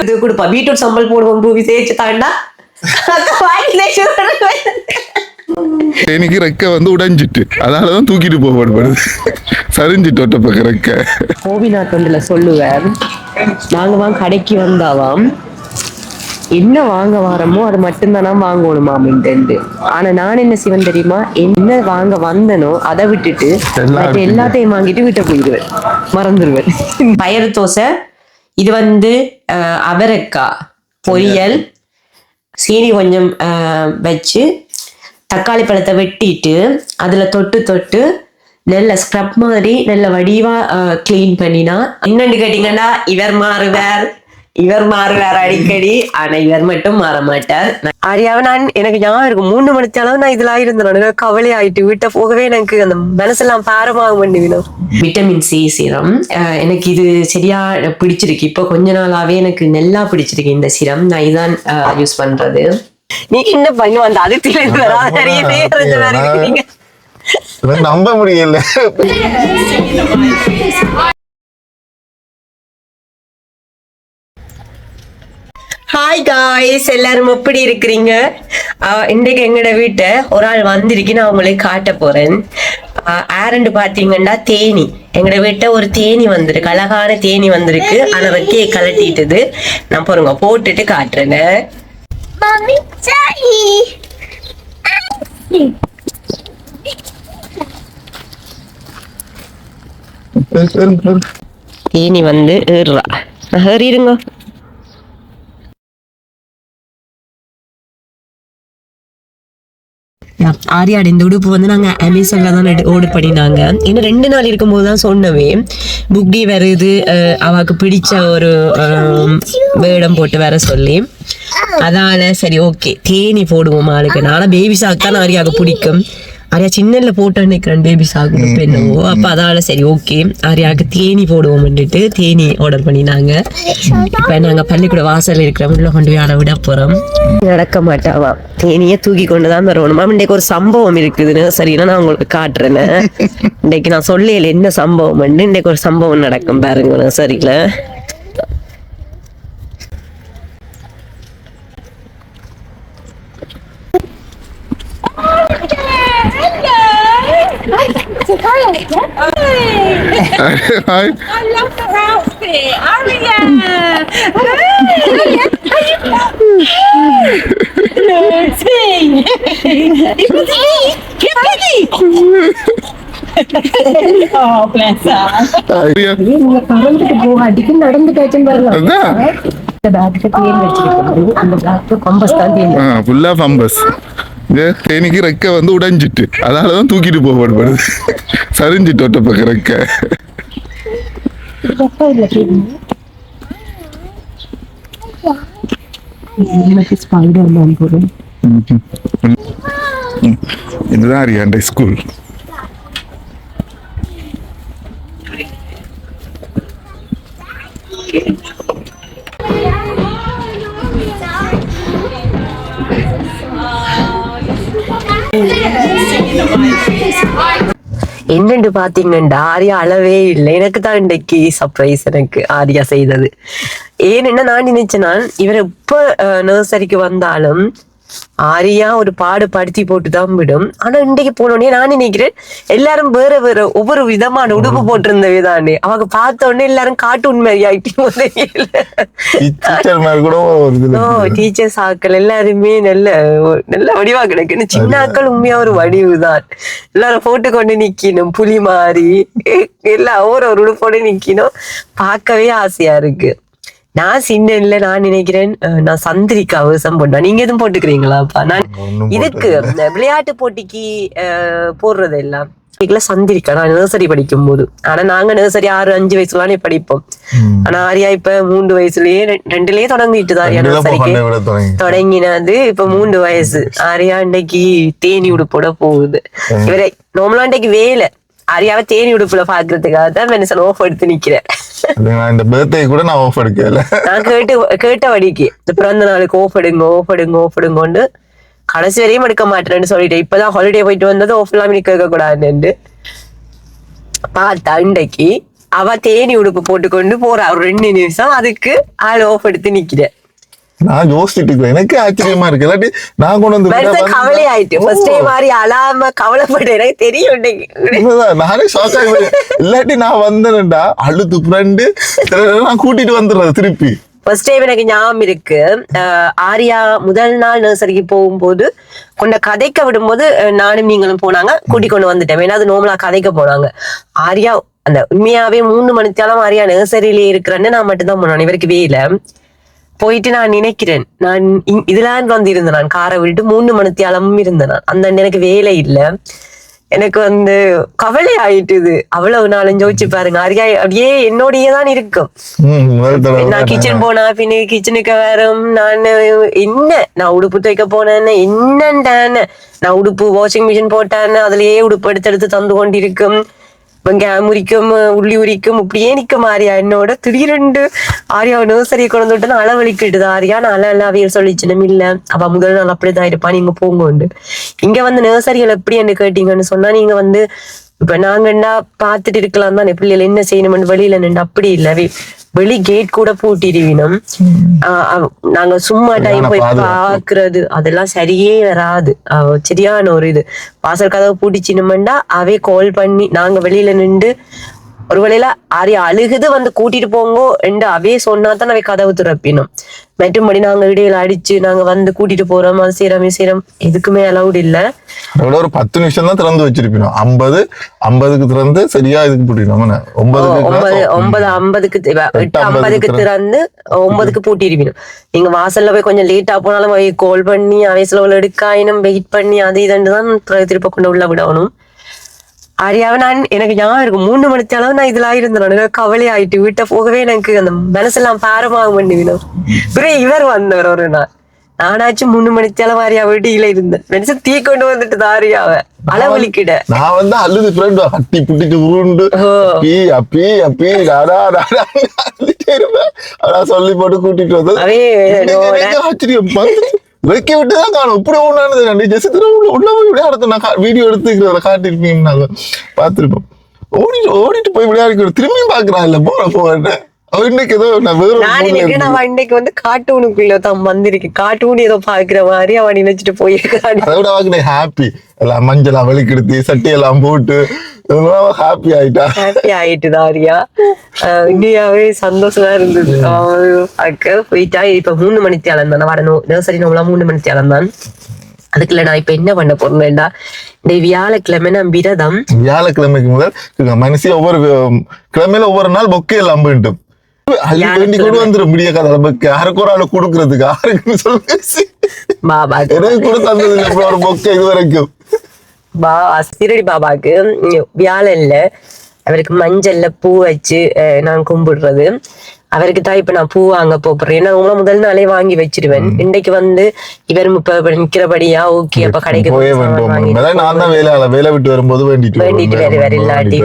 இது கொடுப்பா பீட்ரூட் சம்பல் போடுவோம் பூவி தேய்ச்சி தாண்டா எனக்கு ரெக்க வந்து உடைஞ்சிட்டு அதனாலதான் தூக்கிட்டு போகப்படுது சரிஞ்சிட்டு ஒட்ட பக்க ரெக்க. கோபிநாத் சொல்லுவேன் நாங்க கடைக்கு வந்தாவாம் என்ன வாங்க வாரமோ அது மட்டும்தானா வாங்கணுமா அப்படின்ட்டு. ஆனா நான் என்ன செய்வேன் தெரியுமா, என்ன வாங்க வந்தனோ அதை விட்டுட்டு எல்லாத்தையும் வாங்கிட்டு வீட்டை போயிடுவேன், மறந்துடுவேன். பயறு தோசை, இது வந்து அவரைக்காய் பொரியல், சீனி கொஞ்சம் வச்சு தக்காளி பழத்தை வெட்டிட்டு அதுல தொட்டு நல்ல ஸ்க்ரப் மாதிரி நல்ல வடிவா கிளீன் பண்ணினா. என்னன்னு கேட்டீங்கன்னா இவர் மாறுவார் அடிக்கடி. ஆனா இவர் மட்டும் மாற மாட்டார். ஆரியாவை நான் எனக்கு ஞாபகம் இருக்கும் 3 மணிச்சாலும் நான் இதுல இருந்தேன். கவலை ஆயிட்டு வீட்டை போகவே எனக்கு அந்த மனசெல்லாம் பாரமாக வேண்டிவிடும். விட்டமின் சி சீரம் எனக்கு இது சரியா பிடிச்சிருக்கு. இப்போ கொஞ்ச நாளாவே எனக்கு நல்லா பிடிச்சிருக்கு இந்த சீரம். நான் இதான் யூஸ் பண்றது. நீங்க என்ன பண்ணுவோம் அந்த அதிர்ச்சியில இருந்து வரீங்க, நம்ப முடியல. ஹாய் காய்ஸ், எல்லாரும் எப்படி இருக்கிறீங்க? இன்றைக்கு எங்களோட வீட்டை ஒரு ஆள் வந்திருக்கு, நான் உங்களுக்கு காட்ட போறேன். ஆரண்டு பாத்தீங்கன்னா தேனி, எங்களோட வீட்டை ஒரு தேனி வந்திருக்கு, அழகான தேனி வந்திருக்கு. ஆனா ரெக்கையை கலட்டிட்டுது. நான் பாருங்க போட்டுட்டு காட்டுறேன்னு. தேனி வந்து ஏறுறா, ஏறிடுங்க. ஆரியாடு இந்த உடுப்பு வந்து நாங்க அமேசான்ல தான் ஆர்டர் பண்ணினாங்க. இன்னும் 2 நாள் இருக்கும்போது தான் சொன்னவே புக்டி வருது, அவக்கு பிடிச்ச ஒரு வேடம் போட்டு வர சொல்லி. அதனால சரி ஓகே தேனி போடுவோம் ஆளுக்கு. நானும் பேபி சாக்கு தான் ஆரியாவுக்கு பிடிக்கும். ஆரியா சின்னல போட்டோ நிக்கிறேன் பேபி சாக்கு என்னவோ. அப்ப அதனால சரி ஓகே ஆரியாவுக்கு தேனி போடுவோம் வந்துட்டு தேனி ஆர்டர் பண்ணினாங்க. இப்ப நாங்க பள்ளிக்கூட வாசல் இருக்கிறோம், உள்ள கொண்டு போய் ஆட விட போறோம். நடக்க மாட்டாவா, தேனியை தூக்கி கொண்டுதான் வரணுமா. இன்றைக்கு ஒரு சம்பவம் இருக்குதுன்னு சரின்னா நான் உங்களுக்கு காட்டுறேன்னு. இன்றைக்கு நான் சொல்லல என்ன சம்பவம், இன்றைக்கு ஒரு சம்பவம் நடக்கும் பாருங்க. சரிங்களா, Hi. I love the outfit. Aria. Oh, bless her. தேனிக்கு ரெக்க வந்து உடைஞ்சிட்டு அதனாலதான் தூக்கிட்டு போகப்படுது சரிஞ்சிட்டு ஒட்ட பக்க ரெக்க. இதுதான் அரியாண்ட ஸ்கூல். என்னண்டு பாத்தீங்கன்னா ஆரியா அளவே இல்லை. எனக்கு தான் இன்றைக்கு சர்ப்ரைஸ் எனக்கு ஆரியா செய்தது. ஏன்னா நான் நினைச்சேன், நான் இவர் எப்ப நர்சரிக்கு வந்தாலும் ஆரியா ஒரு பாடு படுத்தி போட்டுதான் விடும். ஆனா இன்றைக்கு போனோடனே நான் நினைக்கிறேன் எல்லாரும் வேற வேற ஒவ்வொரு விதமான உடுப்பு போட்டிருந்தவே தானே. அவங்க பார்த்த உடனே எல்லாரும் கார்ட்டூன் மாதிரி ஆயிட்டு டீச்சர்ஸ் ஆக்கள் எல்லாருமே நல்ல நல்ல வடிவா கிடக்கு. சின்ன ஆக்கள் உண்மையா ஒரு வடிவுதான். எல்லாரும் போட்டு கொண்டு நிக்கணும் புலி மாறி, எல்லாம் ஒரு உடுப்போட நிக்கணும். பார்க்கவே ஆசையா இருக்கு. நான் சின்ன நான் நினைக்கிறேன் நான் சந்திரிக்கா வேஷம் போட்டேன். நீங்க எதுவும் போட்டுக்கிறீங்களாப்பா? நான் இதுக்கு விளையாட்டு போட்டிக்கு போடுறது எல்லாம் சந்திரிக்கா நான் நர்சரி படிக்கும் போது. ஆனா நாங்க நர்சரி 6-5 வயசுலானே படிப்போம். ஆனா ஆரியா இப்ப 3 வயசுலயே 2லயே தொடங்கிட்டு ஆரியா நர்சரிக்கு தொடங்கினது. இப்ப 3 வயசு. ஆரியா இன்றைக்கு தேனி உடுப்போட போகுது. இவரை நார்மலா இன்றைக்கு வேலை ஆரியாவை தேனி உடுப்புல பாக்குறதுக்காக தான் மனுஷன் ஆஃப் எடுத்து நிக்கிறேன். இந்த பர்த்டே கூட நான் ஆஃப் எடுக்கல. நான் கேட்ட வடிக்கு இந்த பிறந்த நாளுக்கு ஆஃப் எடுங்கன்னு கடைசி வரையும் எடுக்க மாட்டேன்னு சொல்லிட்டேன். இப்பதான் ஹாலிடே போயிட்டு வந்தது ஆஃப் எல்லாம் கேட்க கூடாதுன்னு பார்த்தா இன்றைக்கு அவ தேனி உடுப்பு போட்டுக்கொண்டு போறா ஒரு 2 நிமிஷம், அதுக்கு ஆள் ஆஃப் எடுத்து நிக்கிறேன். நான் யோசிச்சுட்டு இருக்கேன், எனக்கு ஆச்சரியமா இருக்கு. இல்லாட்டி நான் கொண்டு வந்து கவலை ஆயிட்டு ஃபர்ஸ்ட் டைம் மாதிரி அழாம கவலைப்பட்டு எனக்கு தெரியும். நானே ஷாக் ஆகி, இல்லாட்டி நான் வந்தேன்டா அழுது புரண்டு நான் கூட்டிட்டு வந்துடுறது திருப்பி. ஃபர்ஸ்ட் டைம் எனக்கு ஞாபகம் இருக்கு, ஆரியா முதல் நாள் நர்சரிக்கு போகும்போது கொண்ட கதைக்க விடும்போது நானும் நீங்களும் போனாங்க, கூட்டி கொண்டு வந்துட்டேன். ஏன்னா அது நார்மலா கதைக்க போனாங்க. ஆரியா அந்த உண்மையாவே 3 மணித்தாலும் ஆரியா நர்சரியிலே இருக்கிறேன்னு நான் மட்டும்தான் போனேன். இவருக்கு வேலை போயிட்டு நான் நினைக்கிறேன், நான் இதுல வந்து இருந்தேன், நான் காரை விட்டு 3 மணித்தியாலமும் இருந்தேன். அந்த எனக்கு வேலை இல்லை, எனக்கு வந்து கவலை ஆயிட்டுது. அவ்வளவு நாளும் யோசிச்சு பாருங்க, ஆரியா அப்படியே என்னோடயே தான் இருக்கும். நான் கிச்சன் போனா பின்ன கிச்சனுக்கு வரும், நான் உடுப்பு துவைக்க போனேன்னு என்னண்டான, நான் உடுப்பு வாஷிங் மிஷின் போட்டான்னு அதுலயே உடுப்பு எடுத்து தந்து கொண்டிருக்கும். வெங்காயம் உரிக்கும், உள்ளி உரிக்கும், இப்படியே நிக்கும் ஆரியா என்னோட. திடீரெண்டு ஆரியாவை நர்சரியை கொண்டு விட்டு அளவழிக்கிட்டுது. ஆரியா நான் அவையல் சொல்லிச்சுனும் இல்ல, அவ முதல் நாள் அப்படிதான் இருப்பா, நீங்க போங்க உண்டு. இங்க வந்து நர்சரிகள் எப்படி என்று கேட்டீங்கன்னு சொன்னா, நீங்க வந்து இப்ப நாங்கண்டா பாத்துட்டு இருக்கலாம் தான், பிள்ளைகள் என்ன செய்யணும்னு வெளியில நின்று அப்படி இல்ல, வெளி கேட் கூட பூட்டிடுவினோம். நாங்க சும்மா டைம் போய் பாக்குறது அதெல்லாம் சரியே வராது. சரியான ஒரு இது, வாசல் கதவை பூட்டிச்சினுமெண்டா அவே கால் பண்ணி நாங்க வெளியில நின்று ஒரு வேளையில ஆரியா அழுகுது வந்து கூட்டிட்டு போங்கோ என்று அவே சொன்னாதான் அவை கதவு திறப்பினோம். மற்றும்படி நாங்க இடையில அடிச்சு நாங்க வந்து கூட்டிட்டு போறோம், அது செய்யறோம் எதுக்குமே அலவுட் இல்ல. ஒரு 10 நிமிஷம் தான் திறந்து வச்சிருப்போம். 50க்கு திறந்து சரியா இதுக்கு பூட்டிடும். 9:50க்கு 8:50க்கு திறந்து 9க்கு பூட்டிருப்போம். நீங்க வாசல்ல போய் கொஞ்சம் லேட்டா போனாலும் அவை கால் பண்ணி அவைசில எடுக்காயினும் வெயிட் பண்ணி அது இதுன்னு தான் திருப்ப கொண்டு உள்ள விடணும். ஆரியாவை நான் எனக்கு ஞாபகம் இருக்கும் 3 மணித்தாலும் நான் இதுல இருந்தேன். கவலை ஆயிட்டு வீட்டை போகவே எனக்கு அந்த மனசெல்லாம் பாரமாக பண்ணிவிடும். இவர் வந்தவர் ஒரு நானாச்சும் 3 மணித்தாலும் ஆரியா வீட்டுல இருந்தேன். மனுஷன் தீ கொண்டு வந்துட்டு ஆரியாவை அளவழிக்கிட. நான் வந்து அழுது ஃப்ரெண்ட் கட்டி புட்டிட்டு உருண்டு அப்பி சொல்லி போட்டு கூட்டிட்டு வந்து ஆச்சரியம் வைக்க விட்டுதான் காணும். இப்படி ஒண்ணானது ஜெசித்திர உள்ள போய் அடுத்த நான் வீடியோ எடுத்துக்கிறத காட்டிருப்பீங்க, நாங்க பாத்துருப்போம். ஓடிட்டு போய் விளையாடி திரும்பியும் பாக்குறான் இல்ல போறேன். இன்னைக்கு ஏதோ நான் இன்னைக்கு வந்து கார்ட்டூனுக்குள்ள தான் வந்திருக்கு, கார்ட்டூன் ஏதோ பாக்குற மாதிரி அவன் நினைச்சிட்டு போயிருக்கான். அதை விட ஹாப்பி எல்லாம் மஞ்சள் வெளிக்கெடுத்து சட்டையெல்லாம் போட்டு ஹாப்பி ஆயிட்டுதான் ஆரியா. இந்தியாவே சந்தோஷமா இருந்தது. போயிட்டா இப்ப 3 மணித்தியாலம் தானே வரணும் நர்சரி, நம்மளா 3 மணித்தியாலம் தான். அதுக்குள்ள நான் இப்ப என்ன பண்ண போறேன்டா, இந்த வியாழக்கிழமை நான் விரதம். வியாழக்கிழமைக்கு முதல் மனசு ஒவ்வொரு கிழமையில ஒவ்வொரு நாள் பொக்கே எல்லாம் வேண்டும் கூட வந்துடும். முடிய கதை யாருக்கு ஒரு ஆளு கொடுக்கறதுக்கு யாருக்குன்னு சொல்லுங்க பாபா எனக்கு கூட தந்தது ஒரு பொக்கே இது வரைக்கும். சிரடி பாபாக்கு வியாழன்ல அவருக்கு மஞ்சள்ல பூ வச்சு நான் கும்பிடுறது. அவருக்கு தான் இப்ப நான் பூ வாங்க போறேன். ஏன்னா முதல் நாளே வாங்கி வச்சிருவேன். இன்னைக்கு வந்து இவர் இப்ப நிக்கிறபடியா ஓகே அப்ப கடைக்கு வேலை விட்டு வரும்போது வேண்டிட்டு வருவார். இல்லாட்டி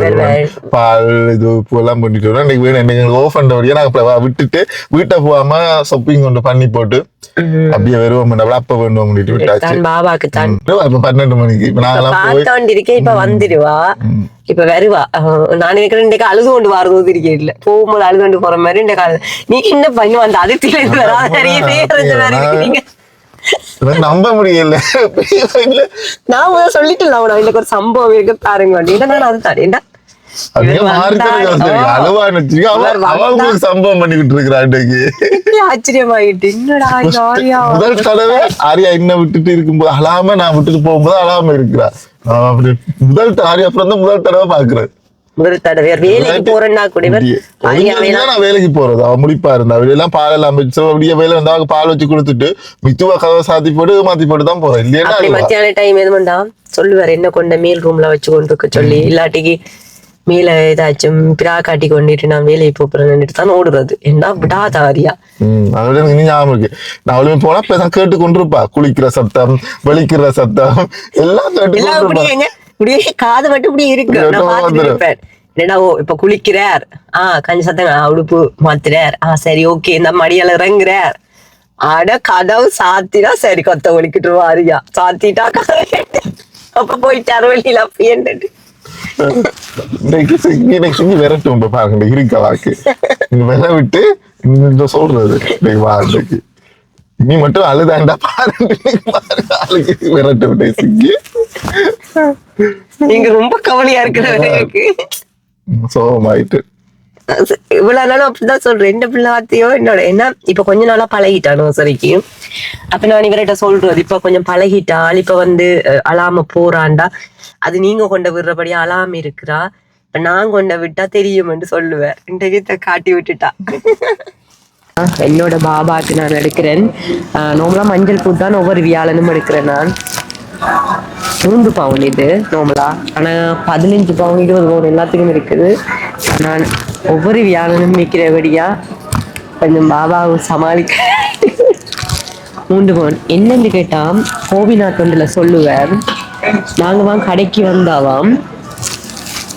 பால் இது பூ எல்லாம் பண்ணிட்டு வரோம். இன்னைக்கு வேணும் ஓஃப் பண்றபடியா நாங்க விட்டுட்டு வீட்டை போகாம ஷாப்பிங் கொண்டு பண்ணி போட்டு அப்படியே வருவோம். அப்ப வேண்டுவோம் விட்டாச்சு. பாபாக்கு தான் 12 மணிக்கு இப்ப நாங்கெல்லாம் இருக்கேன். இப்ப வந்துடுவா, இப்ப வருவா. நான் நினைக்கிறேன் இன்றைக்கு அழுது கொண்டு வரது இருக்கேன். இல்ல போகும்போது அழுது கொண்டு போற மாதிரி நீங்க என்ன பண்ணு அந்த அதிர்ச்சியில நம்ப முடியல. நான் சொல்லிட்டு எனக்கு ஒரு சம்பவம் இருக்கு பாருங்க. அது தரேன்டா சம்பவம் பண்ணிக்கிட்டு இருக்கிறான். ஆச்சரியமாயிட்டு முதல் தடவை ஆரியா என்ன விட்டுட்டு இருக்கும்போது அழாம நான் விட்டுட்டு போகும்போது அழாம இருக்கிறா. முதல் ஆரியா அப்புறம் தான் முதல் தடவை பாக்குறேன். முதல் தடவை வேலைக்கு போறேன்னா கூட நான் வேலைக்கு போறது அவ முடிப்பா இருந்தா வெளியெல்லாம் பால் எல்லாம் அப்படியே வேலை இருந்தா பால் வச்சு கொடுத்துட்டு மித்துவா கதவை சாத்தி போட்டு மாத்தி போட்டு தான் போறேன். இல்லையா மத்தியான டைம் எதுவும்டா சொல்லுவாரு என்ன கொண்ட மேல் ரூம்ல வச்சு கொண்டு இருக்க சொல்லி, இல்லாட்டிக்கு மேல ஏதாச்சும் பிரா காட்டி கொண்டுட்டு நான் வேலையை போறேன்னு தான் ஓடுறது. என்ன விடாத ஆரியா. அதோட எனக்கு ஞாபகம் இருக்கு. நான் அவளுமே போனா இப்ப கேட்டு கொண்டிருப்பா, குளிக்கிற சத்தம் வெளிக்கிற சத்தம் எல்லாம் கேட்டு காது மட்டும் இப்படி இருக்கு. நான் பாத்துட்டு இருப்பேன். என்னடா இப்ப குளிக்கிறார், கொஞ்சம் சத்தம் உடுப்பு மாத்துறார், சரி ஓகே இந்த மடியால இறங்குறார். ஆனா கதவு சாத்தினா சரி கொத்த ஒழிக்கிட்டு ஆரியா சாத்திட்டா அப்ப போயிட்டாரு வெளியில அப்படி இன்னைக்கு சிங்கி விரட்டும் பாருங்க இருக்கலாக்கு விர விட்டு இந்த சொல்றது இன்னைக்கு நீ மட்டும் அழுதாண்டா பாருங்க ஆளுக்கு விரட்டு விட்டு சிங்கி நீங்க ரொம்ப கவலையா இருக்கிறவருக்கு சோகமாயிட்டு இவ்வளவு நாளும் அப்படிதான் சொல்றேன். எந்த பிள்ளைத்தையோ என்னோட என்ன இப்ப கொஞ்ச நாளா பழகிட்டானோ சரிக்கு. அப்ப நான் இவர்கிட்ட சொல்றது இப்ப கொஞ்சம் பழகிட்டாள். இப்ப அழாம போறான்டா, அது நீங்க கொண்ட விடுறபடியா அழாம இருக்கிறா, இப்ப நான் கொண்ட விட்டா தெரியும் என்று சொல்லுவேன். இன்றைக்கு காட்டி விட்டுட்டா. என்னோட பாபாக்கு நான் எடுக்கிறேன். நோம்பலா மஞ்சள் பூ தான் ஒவ்வொரு வியாழனும் எடுக்கிறேன். நான் 3 பவுன் இது நோம்பலா, ஆனா 15 பவுன் 20 பவுன் எல்லாத்துக்கும் இருக்குது. நான் ஒவ்வொரு வியாழனும் நிற்கிறபடியா கொஞ்சம் பாபாவை சமாளிக்க 3 பவுன் என்னன்னு கேட்டா கோபிநாத் சொல்லுவேன். நாங்க கடைக்கு வந்தாவாம்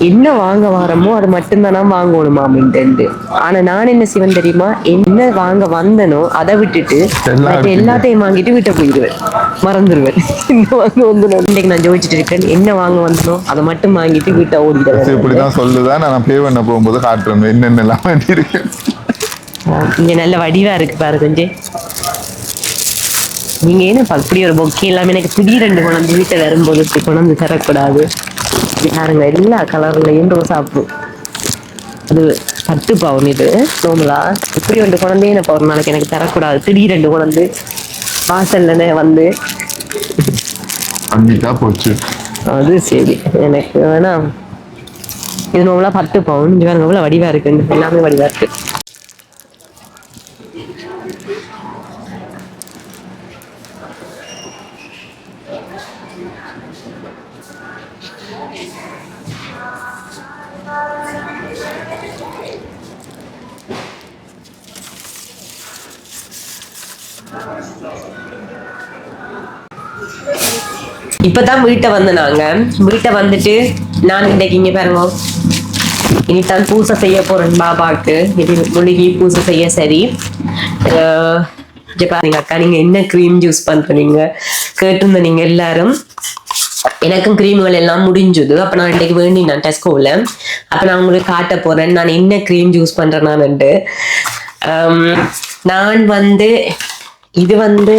என்ன வாங்க வாரமோ அது மட்டும்தானா வாங்கணுமா அப்படின்ட்டு. ஆனா நான் என்ன செய்வேன் தெரியுமா, என்ன வாங்க வந்தனோ அதை விட்டுட்டு எல்லாத்தையும் வாங்கிட்டு வீட்டை போயிடுவேன், மறந்துடுவேன். என்ன வாங்க வந்தனோ இன்னைக்கு நான் ஜோதிச்சுட்டு இருக்கேன், என்ன வாங்க வந்தனோ அதை மட்டும் வாங்கிட்டு வீட்டை ஓடிடுவேன். இப்படிதான் சொல்லுதான் நான் பே பண்ண போகும்போது காட்டுறேன் என்னென்னலாம் இருக்கு. இங்க நல்ல வடிவா இருக்கு பாரு கொஞ்சம். நீங்க ஏன்னா அப்படி ஒரு பொக்கே எல்லாமே எனக்கு திடீரெண்டு கொண்டு வீட்டை வரும்போது கொண்டு தரக்கூடாது யாருங்க, எல்லா கலர்லையும் ரோசாப்பூ. அது 10 பவுன் இது நோம்பலா. இப்படி 2 குழந்தையும் எனக்கு ஒரு நாளைக்கு எனக்கு தரக்கூடாது. திடீரெண்டு குழந்தை வாசல்ல வந்து போச்சு. அது சரி எனக்கு வேணாம். இது நோம்பலா 10 பவுன். இங்க வேற எவ்வளவு வடிவா இருக்கு, எல்லாமே வடிவா இருக்கு. இப்பதான் வீட்டை நாங்க வீட்டை வந்துட்டு நான் இன்னைக்கு இங்க பாருங்க இனித்தான் பூசை செய்ய போறேன் பாபாக்கு. இது மூலிகை பூசை செய்ய. சரி பாருங்க அக்கா, நீங்க என்ன கிரீம் யூஸ் பண்றீங்க கேட்டிருந்த நீங்க எல்லாரும். எனக்கும் கிரீம்கள் எல்லாம் முடிஞ்சுது. அப்ப நான் இன்னைக்கு வேண்டினேன் டெஸ்கோவில். அப்ப நான் உங்களுக்கு காட்ட போறேன் நான் என்ன கிரீம் யூஸ் பண்றேன்னு. நான் இது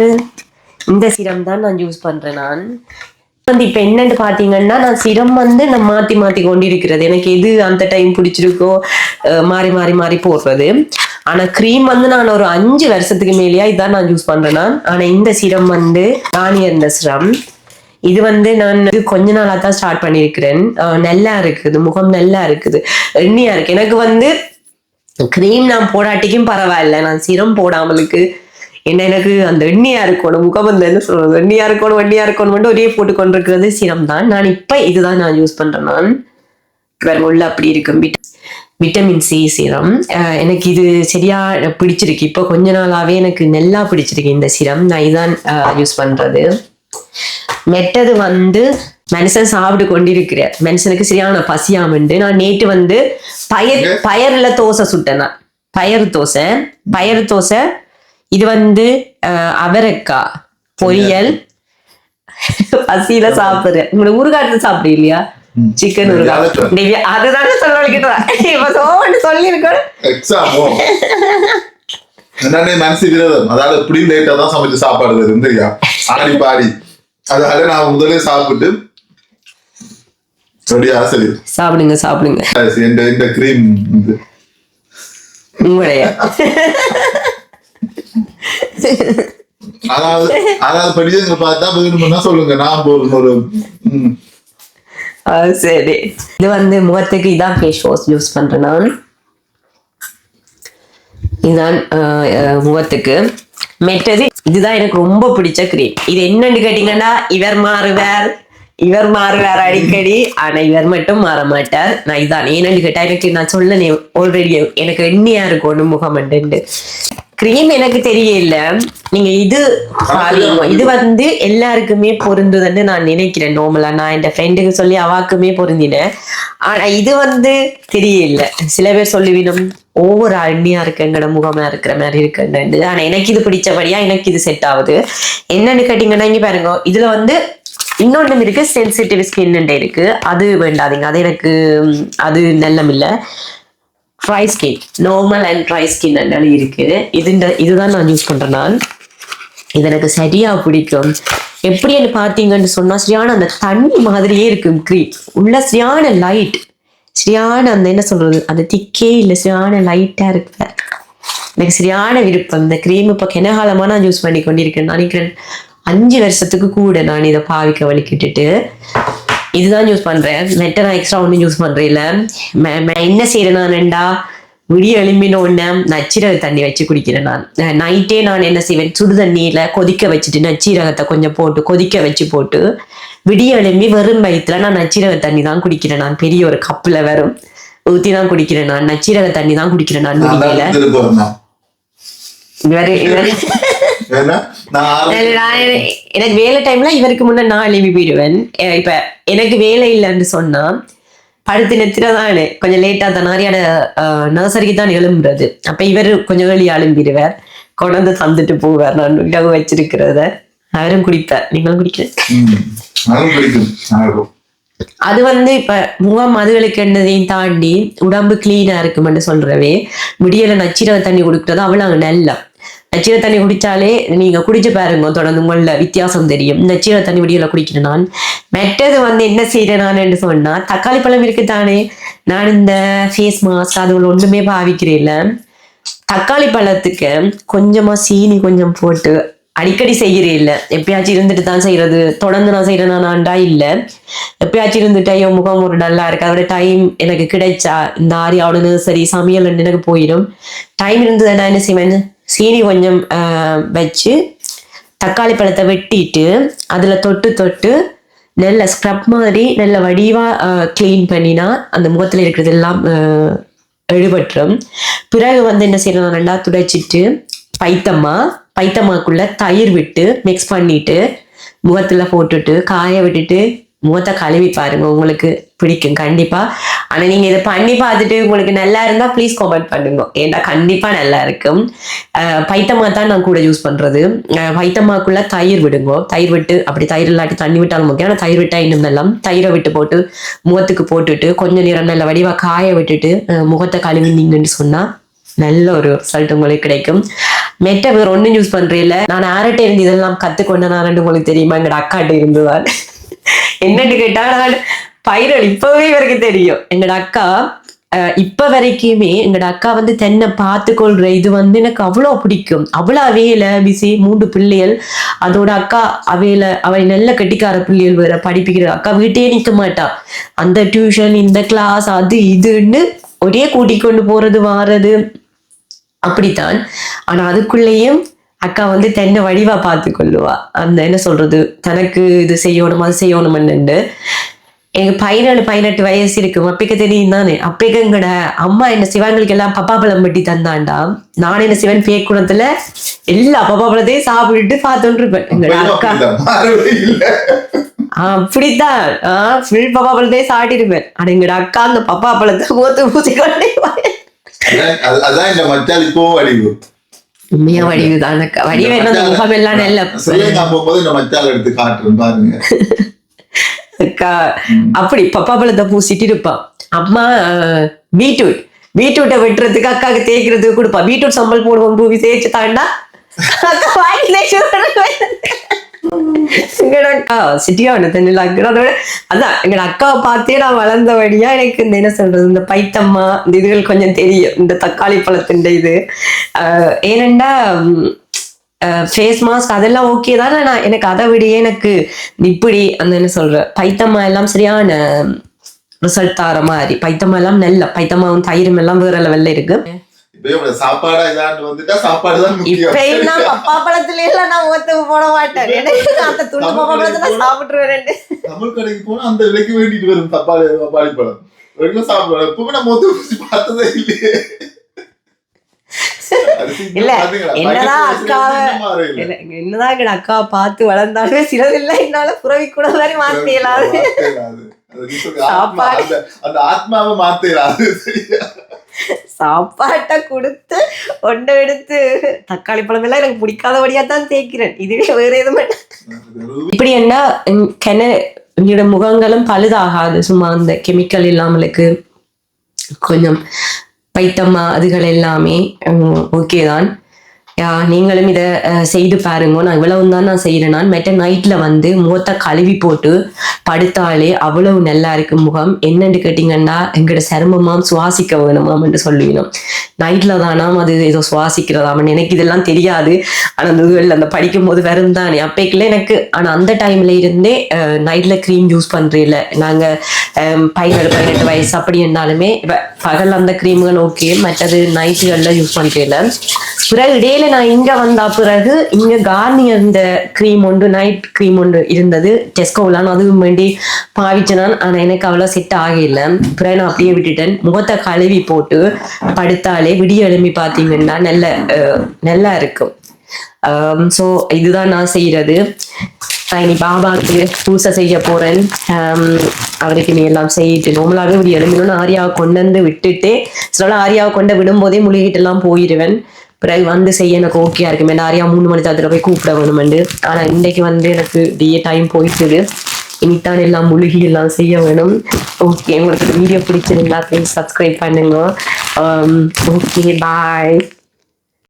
இந்த சிரம் தான் நான் யூஸ் பண்றேன். நான் இப்ப என்னன்னு பாத்தீங்கன்னா நான் சிரம் நான் மாத்தி மாத்தி கொண்டிருக்கிறது. எனக்கு எது அந்த டைம் பிடிச்சிருக்கோ மாறி மாறி மாறி போடுறது. ஆனா கிரீம் நான் ஒரு 5 வருஷத்துக்கு மேலேயா இதான் நான் யூஸ் பண்றேன். ஆனா இந்த சிரம் ராணியர் இந்த சிரம் இது நான் கொஞ்ச நாளா தான் ஸ்டார்ட் பண்ணிருக்கிறேன். நல்லா இருக்குது, முகம் நல்லா இருக்குது, எண்ணியா இருக்கு. எனக்கு கிரீம் நான் போடாட்டிக்கும் பரவாயில்ல, நான் சிரம் போடாமலுக்கு என்ன எனக்கு அந்த எண்ணியா இருக்கணும், முகம் என்ன சொல்றது, எண்ணியா இருக்கணும் ஒரே போட்டு கொண்டிருக்கிறது சிரம் தான். நான் இப்ப இதுதான் நான் யூஸ் பண்றேன். நான் உள்ள அப்படி இருக்கும் விட்டமின் சி சிரம். எனக்கு இது சரியா பிடிச்சிருக்கு. இப்போ கொஞ்ச நாளாவே எனக்கு நல்லா பிடிச்சிருக்கு இந்த சிரம். நான் இதான் யூஸ் பண்றது. மெட்டது மனுஷன் சாப்பிட்டு கொண்டிருக்கிறேன். மனுஷனுக்கு சரியான பசியாமண்டு நான் நேற்று பயர்ல தோசை சுட்டேன். பயறு தோசை இது அவரைக்காய் பொரியல். பசியில சாப்பிடுறேன். உங்களை ஊறுகாட்டு சாப்பிடு இல்லையா, சிக்கன் ஊறுகாய். அதுதானே சொல்லிருக்கேன். மனசு விரதம், அதாவது இப்படி லேட்டா தான் சமைச்சு சாப்பாடு இருந்தியா ஆடி பாடி. அதனால நான் முதலே சாப்பிட்டு சாப்பிடுங்க. இந்த கிரீம் உங்களுடைய அதாவது படிச்சவங்க பார்த்தா வேணும்னா சொல்லுங்க, நான் ஒரு சரி. இது முகத்துக்கு இதான் ஃபேஸ் வாஷ் யூஸ் பண்றேன் நான். இதுதான் முகத்துக்கு. மெட்டது இதுதான் எனக்கு ரொம்ப பிடிச்ச கிரீம். இது என்னன்னு கேட்டீங்கன்னா இவர் மாறுவார் அடிக்கடி. ஆனா இவர் மட்டும் மாற மாட்டார். நான் இதான் ஏன்னு கேட்டா எனக்கு நான் சொல்லனே ஆல்ரெடி எனக்கு எண்ணியா இருக்கும் முகம் கிரீம் எனக்கு தெரியல. நீங்க இது இது எல்லாருக்குமே பொருந்துதுன்னு நான் நினைக்கிறேன். நார்மலா நான் என் ஃப்ரெண்டுக்கு சொல்லி அவாக்குமே பொருந்தினேன். ஆனா இது தெரியல. சில பேர் சொல்லுவிடும் ஒவ்வொரு அண்ணியா இருக்குங்கிற முகமா இருக்கிற மாதிரி இருக்குன்னு. ஆனா எனக்கு இது பிடிச்சபடியா எனக்கு இது செட் ஆகுது. என்னன்னு கேட்டீங்கன்னா இங்க பாருங்க, இதுல இன்னொன்றும் இருக்கு, சென்சிட்டிவ் ஸ்கின் இருக்கு, அது வேண்டாதீங்க. அது எனக்கு அது நல்லம் இல்லை. Dry skin, normal and dry skin இருக்கு. இதுதான் நான் யூஸ் பண்றேன். நான் இது எனக்கு சரியா பிடிக்கும். எப்படின்னு பாத்தீங்கன்னு சொன்னா சரியான அந்த தண்ணி மாதிரியே இருக்கும் க்ரீம் உள்ள, சரியான லைட், சரியான அந்த என்ன சொல்றது, அந்த திக்கே இல்லை, சரியான லைட்டா இருக்கு. எனக்கு சரியான விருப்பம் இந்த க்ரீம். இப்போ கெனகாலமா நான் யூஸ் பண்ணி கொண்டிருக்கேன். நினைக்கிறேன் 5 வருஷத்துக்கு கூட நான் இதை பாவிக்க வலிக்கிட்டுட்டு இதுதான் யூஸ் பண்றேன். நெட்டை நான் எக்ஸ்ட்ரா ஒன்றும் யூஸ் பண்றேன் இல்ல. என்ன செய்யறேன் நான்டா, விடிய எழும்பின உடனே நச்சீரக தண்ணி வச்சு குடிக்கிறேன். நான் நைட்டே நான் என்ன செய்வேன், சுடு தண்ணியில கொதிக்க வச்சுட்டு நச்சீரகத்தை கொஞ்சம் போட்டு கொதிக்க வச்சு போட்டு விடிய எழும்பி வெறும் வயிற்றுல நான் நச்சீரக தண்ணி தான் குடிக்கிறேன். நான் பெரிய ஒரு கப்புல வெறும் ஊத்தி தான் குடிக்கிறேன். நான் நச்சீரக தண்ணி தான் குடிக்கிறேன். நான் விடியல எனக்கு வேலை டைம்ல இவருக்கு முன்ன நான் எழுப்பி போயிடுவேன். இப்ப எனக்கு வேலை இல்லைன்னு சொன்னா படுத்து நெத்திரதானே கொஞ்சம் லேட்டா தான் நிறைய நர்சரிக்கு தான் எழும்புறது. அப்ப இவர் கொஞ்சம் வெளியே எழும்பிடுவார், கொண்டு தந்துட்டு போவார். நான் உள்ள வச்சிருக்கிறத அவரும் குடிப்பார். நீங்களும் குடிக்கிறேன். அது இப்ப முகம் அதுகளுக்கு என்னதையும் தாண்டி உடம்பு கிளீனா இருக்குமென்னு சொல்றவே விடியல நச்சீரக தண்ணி குடிக்கிறது அவ்வளவு நல்லா. நச்சீரக தண்ணி குடிச்சாலே நீங்க குடிச்சு பாருங்க, தொடர்ந்து உங்கள வித்தியாசம் தெரியும். நச்சீரக தண்ணி விடியல குடிக்கிறேன். நான் மெட்டது என்ன செய்யறேன் நான் சொன்னா, தக்காளி பழம் இருக்குதானே, நான் இந்த ஃபேஸ் மாஸ்க் அது ஒண்ணுமே பாவிக்கிறேன். தக்காளி பழத்துக்கு கொஞ்சமா சீனி கொஞ்சம் போட்டு அடிக்கடி செய்கிறே இல்லை, எப்பயாச்சும் இருந்துட்டு தான் செய்யறது. தொடர்ந்து நான் செய்யறேனாண்டா இல்ல, எப்பயாச்சும் இருந்துட்டு ஐயோ முகம் ஒரு டல்லா இருக்கு, அதோட டைம் எனக்கு கிடைச்சா இந்த ஆரியாவோட நர்சரி சமையல் எனக்கு போயிடும். டைம் இருந்தது நான் என்ன செய்வேன், சீனி கொஞ்சம் வச்சு தக்காளி பழத்தை வெட்டிட்டு அதுல தொட்டு நல்ல ஸ்க்ரப் மாதிரி நல்ல வடிவா கிளீன் பண்ணினா அந்த முகத்துல இருக்கிறது எல்லாம் எடுபட்டுரும். பிறகு என்ன செய்யணும், நல்லா துடைச்சிட்டு பைத்தம்மாக்குள்ள தயிர் விட்டு மிக்ஸ் பண்ணிட்டு முகத்துல போட்டுட்டு காய விட்டுட்டு முகத்தை கழுவி பாருங்க, உங்களுக்கு பிடிக்கும் கண்டிப்பா. ஆனா நீங்க இதை பண்ணி பார்த்துட்டு உங்களுக்கு நல்லா இருந்தா ப்ளீஸ் கமெண்ட் பண்ணுங்க, ஏன்னா கண்டிப்பா நல்லா இருக்கும். பைத்தம்மா தான் நான் கூட யூஸ் பண்றது. பைத்தம்மாக்குள்ள தயிர் விடுங்க, தயிர் விட்டு அப்படி தயிர் இல்லாட்டி தண்ணி விட்டாலும் முக்கியம், ஆனால் தயிர் விட்டா இன்னும் நல்லா. தயிரை விட்டு போட்டு முகத்துக்கு போட்டுட்டு கொஞ்சம் நேரம் நல்ல வடிவா காய விட்டுட்டு முகத்தை கழுவினீங்கன்னு சொன்னா நல்ல ஒரு ரிசல்ட் உங்களுக்கு கிடைக்கும். மெட்ட வேற ஒன்னும் யூஸ் பண்றேன். நான் யார்கிட்ட இருந்து இதெல்லாம் கத்துக்கொண்ட நான் உங்களுக்கு தெரியுமா, எங்கட அக்காட்ட இருந்துதான். என்னன்னு கேட்டா, நான் பைரல் இப்பவே இவருக்கு தெரியும். எங்கட அக்கா இப்ப வரைக்குமே எங்கட அக்கா தென்னை பார்த்து கொள்ற இது எனக்கு அவ்வளவு பிடிக்கும். அவ்வளவு அவையில பிசி 3 பிள்ளைகள், அதோட அக்கா அவை நல்ல கட்டிக்கார பிள்ளைகள் வேற படிப்பிக்கிற அக்கா வீட்டையே நிக்க மாட்டா. அந்த டியூஷன் இந்த கிளாஸ் அது இதுன்னு ஒரே கூட்டிக் கொண்டு போறது வாரது அப்படித்தான். ஆனா அதுக்குள்ளேயும் அக்கா தென்னை வடிவா பார்த்து கொள்ளுவா. அந்த என்ன சொல்றது, தனக்கு இது செய்யணும் அது செய்யணும்னு. எனக்கு 17-18 வயசு இருக்கு, அப்பைக்கு தெரியும் தானே. அப்பைக்கு எங்கட அம்மா என்ன சிவங்களுக்கு எல்லாம் பப்பாப்பழம் வெட்டி தந்தாண்டா, நான் என்ன சிவன் பேக்குணத்துல எல்லா பப்பாப்பழத்தையும் சாப்பிட்டுட்டு பார்த்துட்டு இருப்பேன். எங்கட அக்கா அப்படித்தான் ஃபுல் பப்பாப்பழத்தையும் சாப்பிட்டிருப்பேன். ஆனா எங்கட அக்கா அந்த பப்பாப்பழத்தை மூத்து பூசிக்கொண்டே உண்மையா வடிவுதான். வடிவு என்ன முகம் எல்லாம் நல்ல அப்படி பப்பாப்பழத்தை பூசிட்டு இருப்பான். அம்மா பீட்ரூட்டை வெட்டுறதுக்கு அக்காவுக்கு தேய்க்கிறதுக்கு கொடுப்பா. பீட்ரூட் சம்பல் போடுவோம், பூவி தேய்ச்சு தாண்டா அதான் எங்கட அக்காவை பார்த்தே நான் வளர்ந்தபடியா எனக்கு இந்த என்ன சொல்றது, இந்த பைத்தம்மா இந்த இதுகள் கொஞ்சம் தெரியும். இந்த தக்காளி பழத்தின் இது ஏனண்டா ஃபேஸ் மாஸ்க் அதெல்லாம் ஓகே தானே. நான் எனக்கு அதை விடையே எனக்கு இப்படி அந்த என்ன சொல்ற பைத்தம்மா எல்லாம் சரியான ரிசல்ட் தார மாதிரி. பைத்தம்மா எல்லாம் நல்ல பைத்தம்மாவும் தயிரும் எல்லாம் வேற லெவல்ல இருக்கு. பப்பாப்பழத்துல எல்லாம் நான் ஒத்துக்கு போட மாட்டேன். அந்த துண்டு பப்பாப்பழத்தை சாப்பிட்டுருவேன். தமிழ் கடைக்கு போனா அந்த விலைக்கு வேண்டிட்டு வரும் பப்பாளி பழம் சாப்பிடுவேன். பார்த்ததே இல்லையே. இல்ல என்னதான் என்னதான் அக்காவை பார்த்து வளர்ந்தாலுமே சிலது இல்ல என்னால புறவி கூட மாதிரி மாத்தேலாது. அந்த ஆத்மாவை மாத்தேலாது. சாப்பாட்டை கொடுத்து ஒன்றை எடுத்து தக்காளி பழம் எல்லாம் எனக்கு பிடிக்காதபடியா தான் தேய்க்கிறேன். இதுவே வேற எதுவுமே இப்படி என்ன என்னோட முகங்களும் பழுதாகாது. சும்மா அந்த கெமிக்கல் இல்லாமலுக்கு கொஞ்சம் பைட்டம்மா அதுகள் எல்லாமே ஓகே தான். நீங்களும் இதை செய்து பாருங்க. நான் இவ்வளவு தான் நான் செய்யறேன். நான் மெட்ட நைட்ல வந்து முகத்தை கழுவி போட்டு படுத்தாலே அவ்வளவு நல்லா இருக்கு முகம். என்னன்னு கேட்டீங்கன்னா எங்களோட சருமமாம் சுவாசிக்க வேணுமாம் என்று சொல்லுவீனும். நைட்ல தானாம் அது ஏதோ சுவாசிக்கிறதாம். எனக்கு இதெல்லாம் தெரியாது. ஆனா அந்த படிக்கும் போது வெறும் தானே அப்பைக்குள்ள எனக்கு. ஆனா அந்த டைம்ல இருந்தே நைட்ல கிரீம் யூஸ் பண்றேன். நாங்க 17-18 வயசு அப்படி இருந்தாலுமே பகல் அந்த கிரீம்கள் ஓகே, மற்றது நைட்டுகள்ல யூஸ் பண்றேன். பிறகு இடையில நான் இங்க வந்தா பிறகு இங்க கார்னியர் இந்த கிரீம் ஒன்று நைட் கிரீம் ஒன்று இருந்தது டெஸ்கோவிலான்னு, அதுவும் வேண்டி பாவிச்சேன். ஆனா எனக்கு அவ்வளவு செட் ஆகல. பிறகு நான் அப்படியே விட்டுட்டேன். முகத்தை கழுவி போட்டு படுத்தாலே விடிய எழும்பி பாத்தீங்கன்னா நல்லா இருக்கும். ஸோ இதுதான் நான் செய்யறது. நான் இனி பாபாவுக்கு பூசை செய்ய போறேன். அவருக்கு நீ எல்லாம் செய்யிட்டு நோமலாவே விடிய எழும்பணும்னு ஆரியாவை கொண்டு வந்து விட்டுட்டு சில ஆரியாவை கொண்டு விடும்போதே முழுகிட்டு எல்லாம் போயிடுவேன். பிறகு வந்து செய்ய எனக்கு ஓகேயா இருக்கும். ஆரியா 3 மணி தாத்துல போய் கூப்பிட வேணுமெண்டு. ஆனா இன்னைக்கு வந்து எனக்கு டைம் போயிட்டுது. இனித்தான் எல்லாம் முழுகி எல்லாம் செய்ய வேணும். ஓகே, உங்களுக்கு வீடியோ பிடிச்சிருந்தா ப்ளீஸ் சப்ஸ்கிரைப் பண்ணுங்க. ஓகே, பாய்.